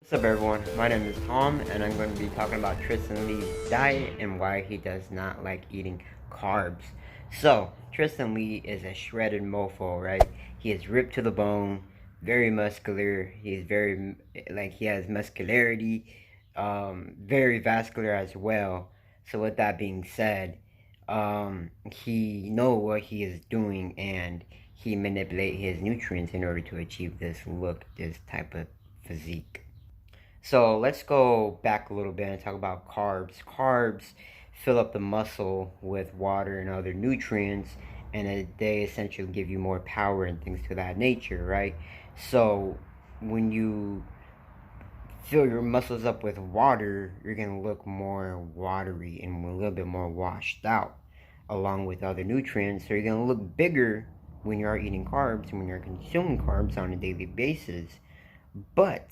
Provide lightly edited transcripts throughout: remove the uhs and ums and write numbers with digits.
What's up everyone, my name is Tom and I'm going to be talking about Tristyn Lee's diet and why he does not like eating carbs. So, Tristyn Lee is a shredded mofo, right? He is ripped to the bone, very muscular, he has muscularity, very vascular as well. So with that being said, he know what he is doing and he manipulate his nutrients in order to achieve this look, this type of physique. So let's go back a little bit and talk about carbs. Carbs fill up the muscle with water and other nutrients, and they essentially give you more power and things to that nature, right? So when you fill your muscles up with water, you're gonna look more watery and a little bit more washed out, along with other nutrients. So you're gonna look bigger when you are eating carbs and when you're consuming carbs on a daily basis. But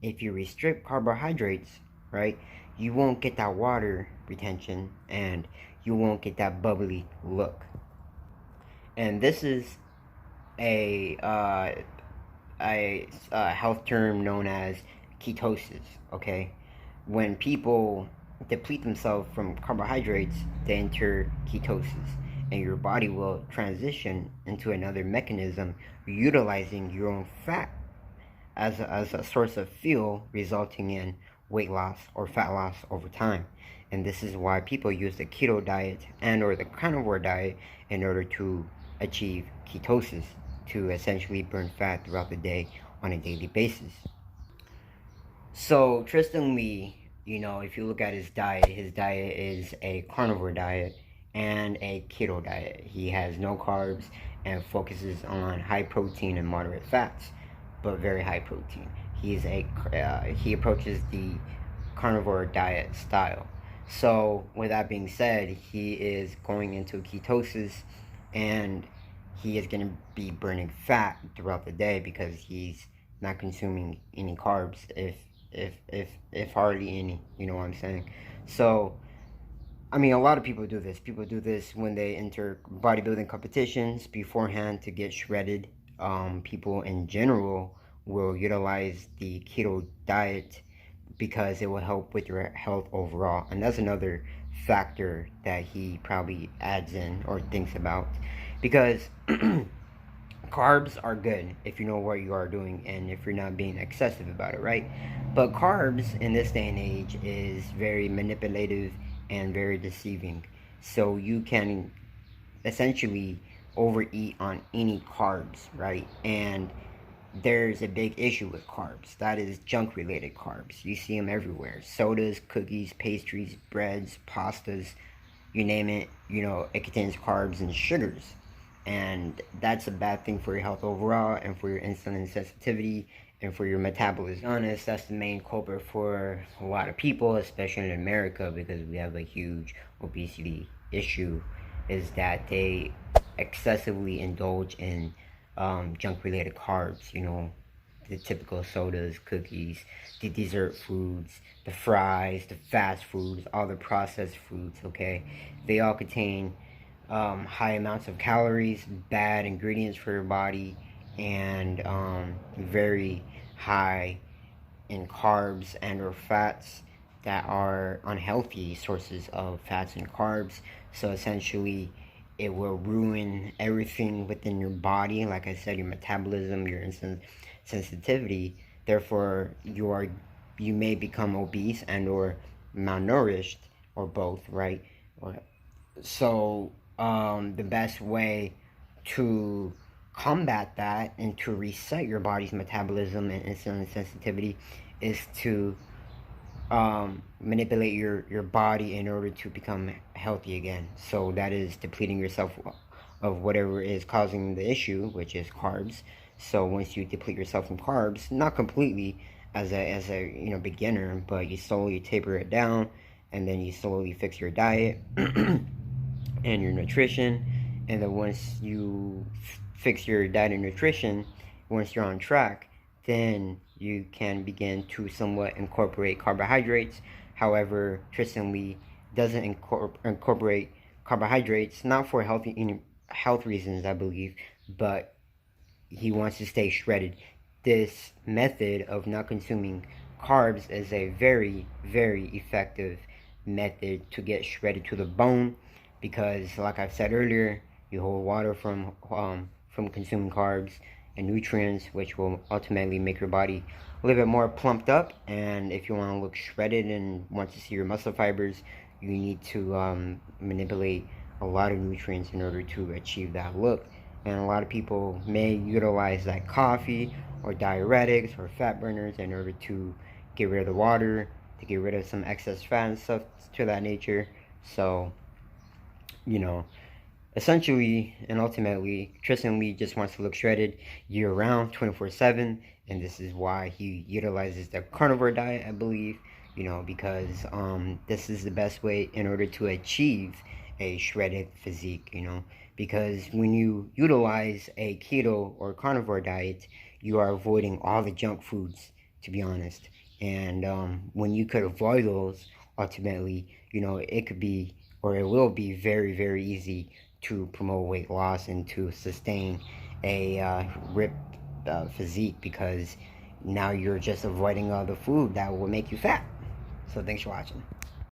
if you restrict carbohydrates, right, you won't get that water retention and you won't get that bubbly look. And this is a health term known as ketosis, okay? When people deplete themselves from carbohydrates, they enter ketosis, and your body will transition into another mechanism utilizing your own fat as a source of fuel, resulting in weight loss or fat loss over time. And this is why people use the keto diet and or the carnivore diet in order to achieve ketosis, to essentially burn fat throughout the day on a daily basis. So Tristyn Lee, if you look at his diet is a carnivore diet and a keto diet. He has no carbs and focuses on high protein and moderate fats, but very high protein. He approaches the carnivore diet style. So with that being said, he is going into ketosis and he is going to be burning fat throughout the day because he's not consuming any carbs, if hardly any, you know what I'm saying? So I mean, a lot of people do this. People do this when they enter bodybuilding competitions beforehand to get shredded. People in general will utilize the keto diet because it will help with your health overall. And that's another factor that he probably adds in or thinks about. Because carbs are good if you know what you are doing and if you're not being excessive about it, right? But carbs in this day and age is very manipulative and very deceiving. So you can essentially overeat on any carbs, right? And there's a big issue with carbs. That is junk related carbs. You see them everywhere. Sodas, cookies, pastries, breads, pastas, you name it, it contains carbs and sugars. And that's a bad thing for your health overall and for your insulin sensitivity and for your metabolism. To be honest, that's the main culprit for a lot of people, especially in America, because we have a huge obesity issue, is that they excessively indulge in junk-related carbs, the typical sodas, cookies, the dessert foods, the fries, the fast foods, all the processed foods, okay? They all contain high amounts of calories, bad ingredients for your body, and very high in carbs and or fats that are unhealthy sources of fats and carbs. So essentially it will ruin everything within your body, like I said, your metabolism, your insulin sensitivity. Therefore you may become obese and or malnourished, or both, right? So the best way to combat that and to reset your body's metabolism and insulin sensitivity is to manipulate your body in order to become healthy again. So that is depleting yourself of whatever is causing the issue, which is carbs. So once you deplete yourself from carbs, not completely as a beginner, but you slowly taper it down, and then you slowly fix your diet and your nutrition. And then once you fix your diet and nutrition, once you're on track, then you can begin to somewhat incorporate carbohydrates. However, Tristyn Lee doesn't incorporate carbohydrates, not for health reasons, I believe, but he wants to stay shredded. this method of not consuming carbs is a very, very effective method to get shredded to the bone, because like I've said earlier, you hold water from consuming carbs and nutrients, which will ultimately make your body a little bit more plumped up. And if you want to look shredded and want to see your muscle fibers, you need to manipulate a lot of nutrients in order to achieve that look. And a lot of people may utilize like coffee or diuretics or fat burners in order to get rid of the water, to get rid of some excess fat and stuff to that nature. So, you know, essentially and ultimately, Tristyn Lee just wants to look shredded year-round, 24/7, and this is why he utilizes the carnivore diet, I believe, because this is the best way in order to achieve a shredded physique, because when you utilize a keto or carnivore diet, you are avoiding all the junk foods, to be honest. And when you could avoid those, ultimately, it could be, or it will be, very, very easy to promote weight loss and to sustain a ripped physique, because now you're just avoiding all the food that will make you fat. So thanks for watching.